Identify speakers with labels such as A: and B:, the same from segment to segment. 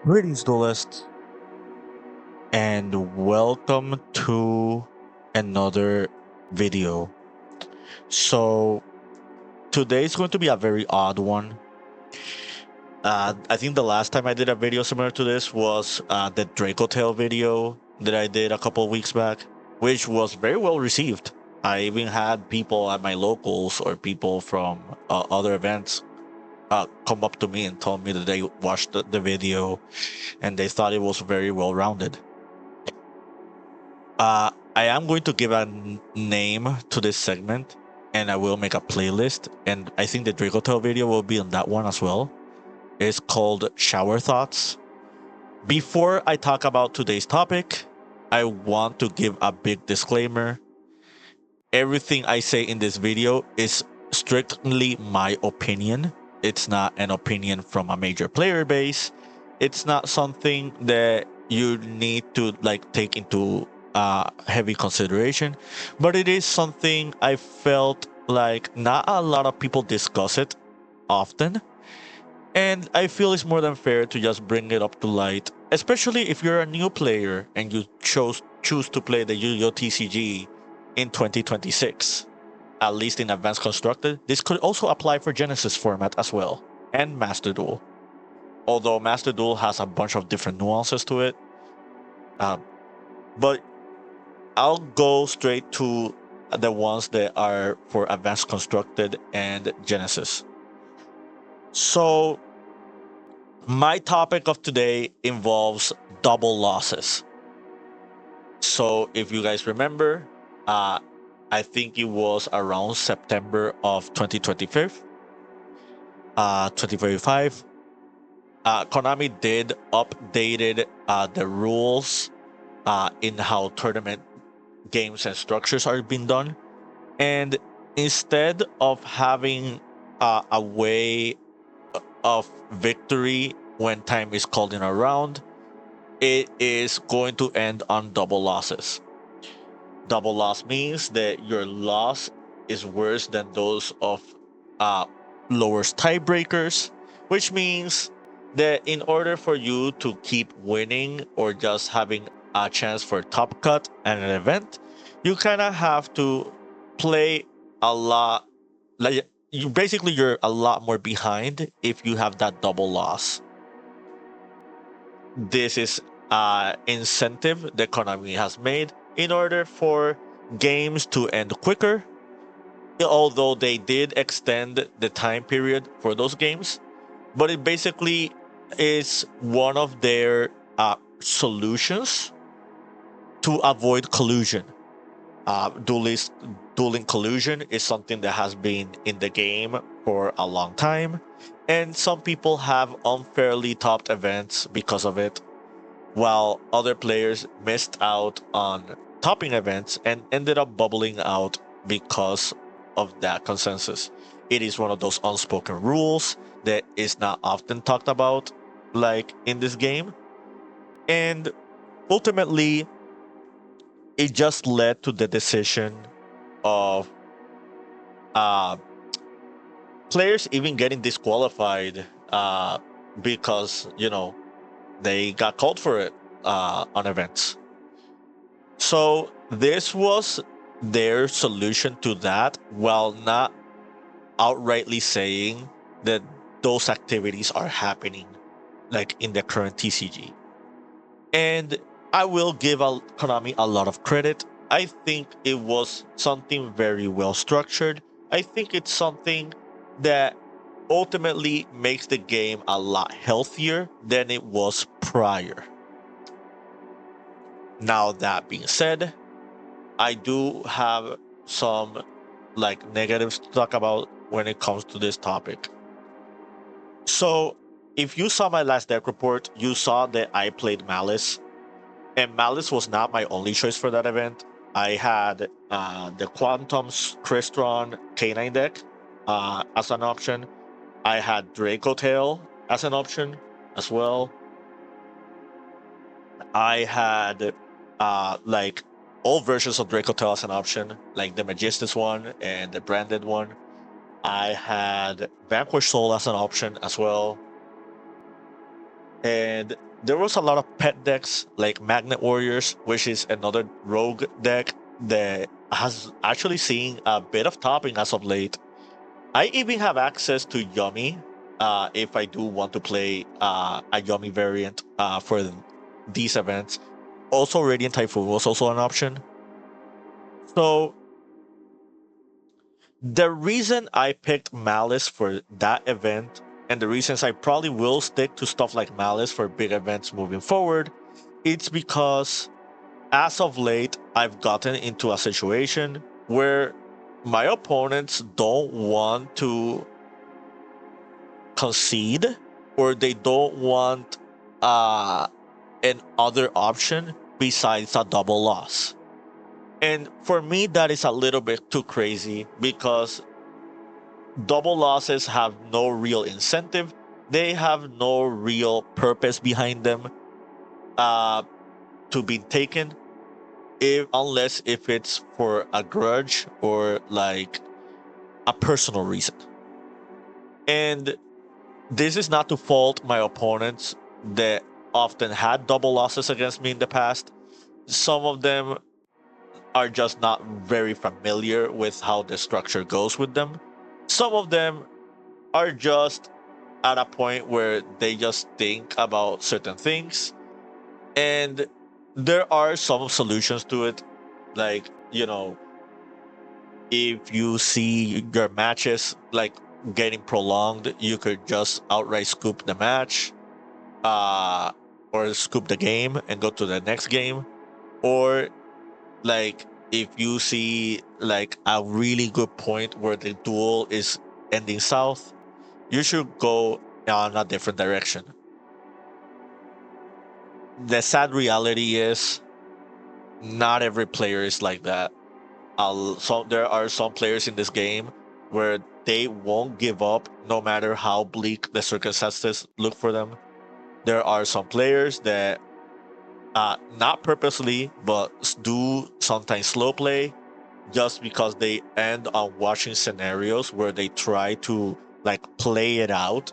A: Greetings, duelist, and welcome to another video. So, today's going to be a very odd one. I think the last time I did a video similar to this was the Tail video that I did a couple of weeks back, which was very well received. I even had people at my locals or people from other events come up to me and told me that they watched the video and they thought it was very well rounded. I am going to give a name to this segment, and I will make a playlist. And I think the Tail video will be on that one as well. It's called Shower Thoughts. Before I talk about today's topic, I want to give a big disclaimer. Everything I say in this video is strictly my opinion. It's not an opinion from a major player base. It's not something that you need to take into heavy consideration, but it is something I felt like not a lot of people discuss it often, and I feel it's more than fair to just bring it up to light, especially if you're a new player and you choose to play the YGO TCG in 2026. At least in Advanced Constructed, this could also apply for Genesis format as well, and Master Duel. Although Master Duel has a bunch of different nuances to it. But I'll go straight to the ones that are for Advanced Constructed and Genesis. So, my topic of today involves double losses. So, if you guys remember, I think it was around September of 2025. 2025. Konami did updated the rules in how tournament games and structures are being done, and instead of having a way of victory when time is called in a round, it is going to end on double losses. Double loss means that your loss is worse than those of lowest tiebreakers, which means that in order for you to keep winning or just having a chance for top cut and an event, you kind of have to play a lot. Like you're a lot more behind if you have that double loss. This is incentive that Konami has made in order for games to end quicker. Although they did extend the time period for those games, but it basically is one of their solutions to avoid collusion. Dueling collusion is something that has been in the game for a long time, and some people have unfairly topped events because of it, while other players missed out on topping events and ended up bubbling out because of that consensus. It is one of those unspoken rules that is not often talked about, like in this game. And ultimately, it just led to the decision of uh, players even getting disqualified because, they got called for it on events. So this was their solution to that, while not outrightly saying that those activities are happening like in the current TCG. And I will give Konami a lot of credit. I think it was something very well structured. I think it's something that ultimately makes the game a lot healthier than it was prior. Now, that being said, I do have some negatives to talk about when it comes to this topic. So, if you saw my last deck report, you saw that I played Malice, and Malice was not my only choice for that event. I had the Quantum's Crystron K9 deck as an option. I had Tail as an option as well. I had all versions of Tail as an option, like the Magistus one and the branded one. I had Vanquish Soul as an option as well. And there was a lot of pet decks like Magnet Warriors, which is another rogue deck that has actually seen a bit of topping as of late. I even have access to Yummy if I do want to play a Yummy variant for these events. Also, Radiant Typhoon was also an option. So the reason I picked Malice for that event, and the reasons I probably will stick to stuff like Malice for big events moving forward, it's because as of late, I've gotten into a situation where my opponents don't want to concede, or they don't want uh, an other option besides a double loss. And for me, that is a little bit too crazy because double losses have no real incentive. They have no real purpose behind them uh, to be taken, unless if it's for a grudge or like a personal reason. And this is not to fault my opponents that often had double losses against me in the past. Some of them are just not very familiar with how the structure goes with them. Some of them are just at a point where they just think about certain things, and there are some solutions to it. Like, if you see your matches like getting prolonged, you could just outright scoop the match, uh or scoop the game and go to the next game. Or like, if you see like a really good point where the duel is ending south, you should go on a different direction. The sad reality is not every player is like that. So there are some players in this game where they won't give up no matter how bleak the circumstances look for them. There are some players that not purposely but do sometimes slow play just because they end on watching scenarios where they try to like play it out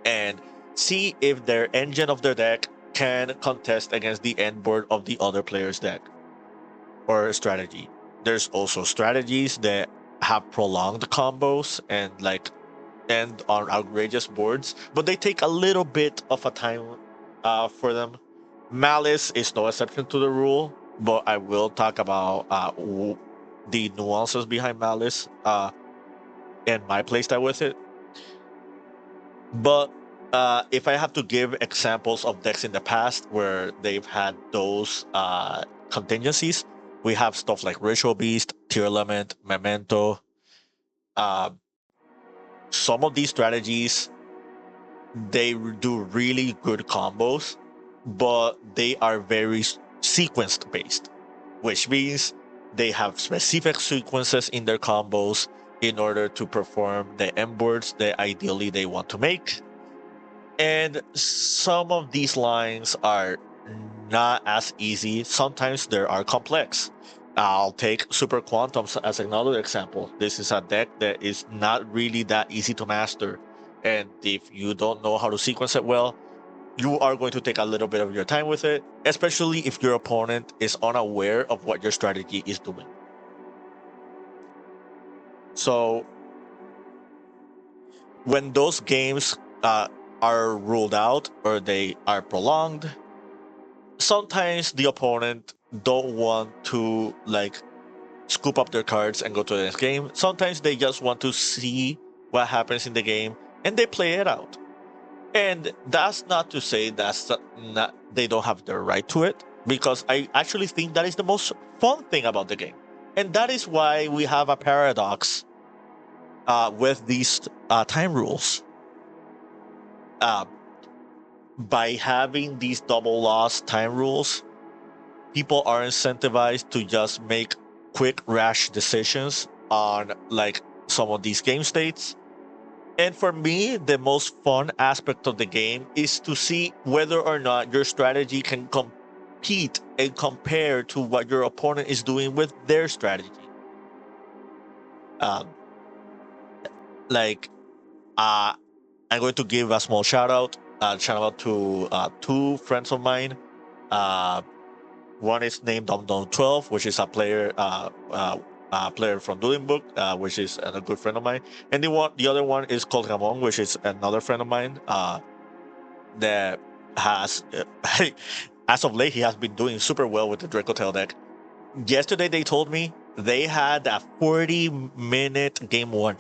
A: and see if their engine of their deck can contest against the end board of the other player's deck or strategy. There's also strategies that have prolonged combos and like end on outrageous boards, but they take a little bit of a time for them. Malice is no exception to the rule, but I will talk about the nuances behind Malice and my playstyle with it. But if I have to give examples of decks in the past where they've had those contingencies, we have stuff like Ritual Beast, Tear Element, Memento. Uh, some of these strategies, they do really good combos, but they are very sequenced based, which means they have specific sequences in their combos in order to perform the end boards that ideally they want to make. And some of these lines are not as easy. Sometimes they are complex. I'll take Super Quantums as another example. This is a deck that is not really that easy to master. And if you don't know how to sequence it well, you are going to take a little bit of your time with it, especially if your opponent is unaware of what your strategy is doing. So when those games are ruled out or they are prolonged, sometimes the opponent don't want to like scoop up their cards and go to the next game. Sometimes they just want to see what happens in the game and they play it out. And that's not to say that's not they don't have the right to it, because I actually think that is the most fun thing about the game. And that is why we have a paradox with these time rules. Uh, by having these double loss time rules, people are incentivized to just make quick, rash decisions on like some of these game states. And for me, the most fun aspect of the game is to see whether or not your strategy can compete and compare to what your opponent is doing with their strategy. Um, like, uh, I'm going to give a small shout out. shout out to two friends of mine. Uh, One is named Unknown 12, which is a player from Dueling Book, which is a good friend of mine. And the other one is called Ramon, which is another friend of mine that has, as of late, he has been doing super well with the Draco Tail deck. Yesterday, they told me they had a 40-minute game one.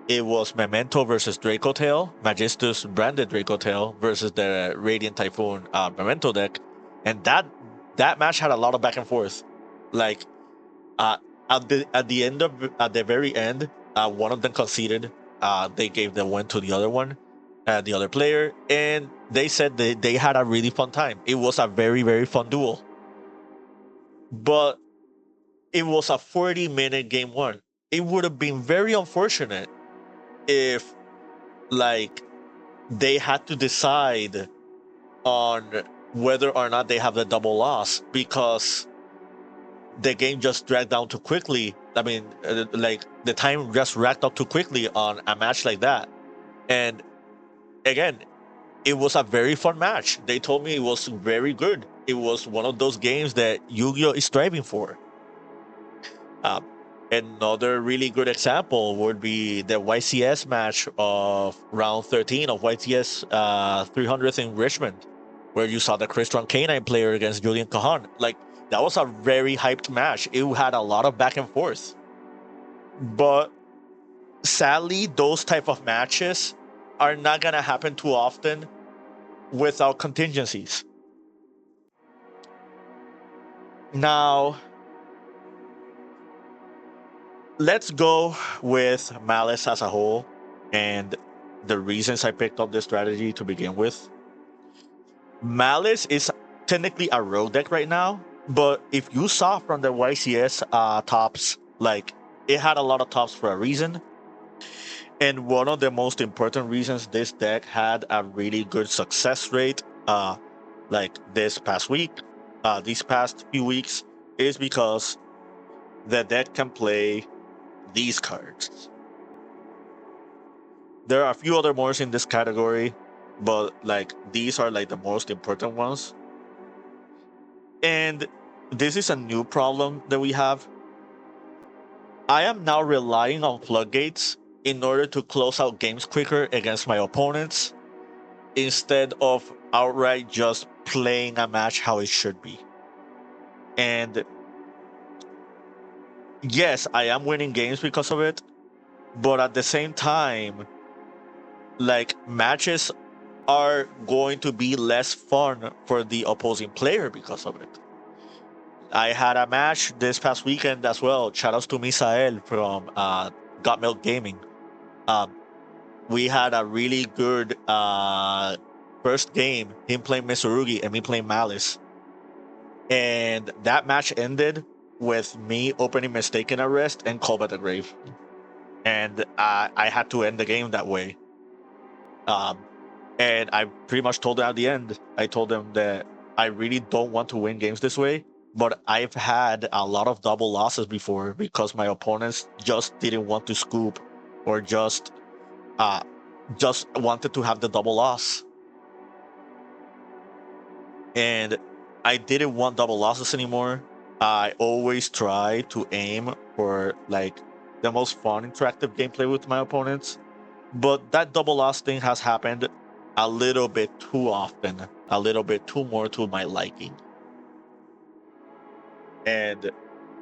A: It was Memento versus Draco Tail, Magistus branded Draco Tail versus the Radiant Typhoon Memento deck, and that match had a lot of back and forth. Like uh, at the very end, one of them conceded. They gave the win to the other one, the other player, and they said they had a really fun time. It was a very fun duel, but it was a 40-minute game one. It would have been very unfortunate if like they had to decide on whether or not they have the double loss because the game just dragged down too quickly. I mean, like the time just racked up too quickly on a match like that. And again, it was a very fun match. They told me it was very good. It was one of those games that Yu-Gi-Oh is striving for. Um, Another really good example would be the YCS match of round 13 of YTS 300th in Richmond, where you saw the Crystron Canine player against Julian Kahan. Like, that was a very hyped match. It had a lot of back and forth. But sadly, those type of matches are not going to happen too often without contingencies. Now, let's go with Malice as a whole and the reasons I picked up this strategy to begin with. Malice is technically a rogue deck right now, but if you saw from the YCS tops, like it had a lot of tops for a reason. And one of the most important reasons this deck had a really good success rate, like this past week, these past few weeks, is because the deck can play these cards. There are a few other more in this category, but like these are like the most important ones. And this is a new problem that we have. I am now relying on floodgates in order to close out games quicker against my opponents instead of outright just playing a match how it should be. And yes, I am winning games because of it, but at the same time, like matches are going to be less fun for the opposing player because of it. I had a match this past weekend as well. Shout outs to Misael from Got Milk Gaming. Um, we had a really good first game, him playing Mitsurugi and me playing Malice. And that match ended with me opening Mistaken Arrest and Call by the Grave. And I had to end the game that way. And I pretty much told them at the end, I told them that I really don't want to win games this way, but I've had a lot of double losses before because my opponents just didn't want to scoop or just wanted to have the double loss. And I didn't want double losses anymore. I always try to aim for like the most fun interactive gameplay with my opponents. But that double loss thing has happened a little bit too often, a little bit too more to my liking. And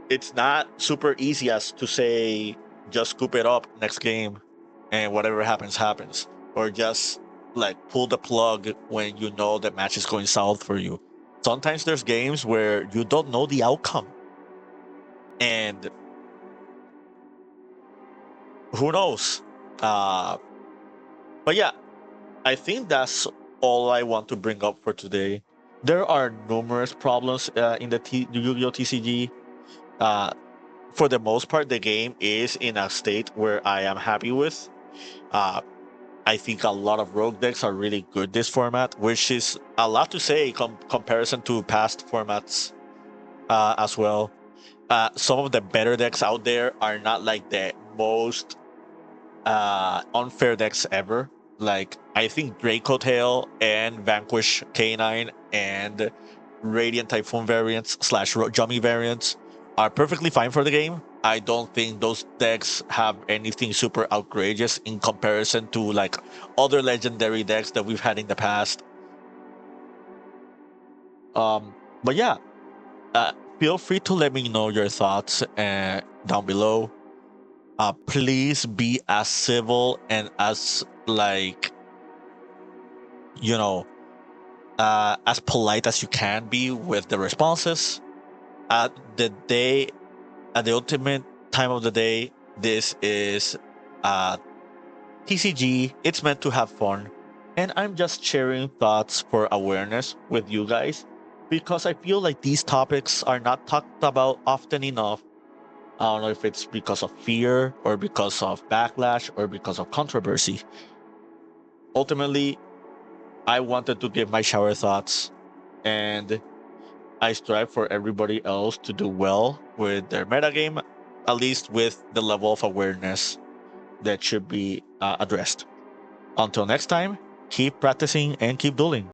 A: it's not super easy as to say just scoop it up next game and whatever happens happens, or just like pull the plug when you know the match is going south for you. Sometimes there's games where you don't know the outcome, and who knows. But yeah, I think that's all I want to bring up for today. There are numerous problems in the Yu-Gi-Oh TCG. Uh, for the most part, the game is in a state where I am happy with. Uh, I think a lot of rogue decks are really good this format, which is a lot to say comparison to past formats as well. Some of the better decks out there are not like the most unfair decks ever. Like, I think Draco Tail and Vanquish K9 and Radiant Typhoon variants slash Jummy variants are perfectly fine for the game. I don't think those decks have anything super outrageous in comparison to like other legendary decks that we've had in the past. But yeah, uh, feel free to let me know your thoughts down below. Please be as civil and as like, you know, as polite as you can be with the responses. At the day, at the ultimate time of the day, this is TCG. It's meant to have fun, and I'm just sharing thoughts for awareness with you guys because I feel like these topics are not talked about often enough. I don't know if it's because of fear or because of backlash or because of controversy. Ultimately, I wanted to give my shower thoughts, and I strive for everybody else to do well with their metagame, at least with the level of awareness that should be addressed. Until next time, keep practicing and keep dueling.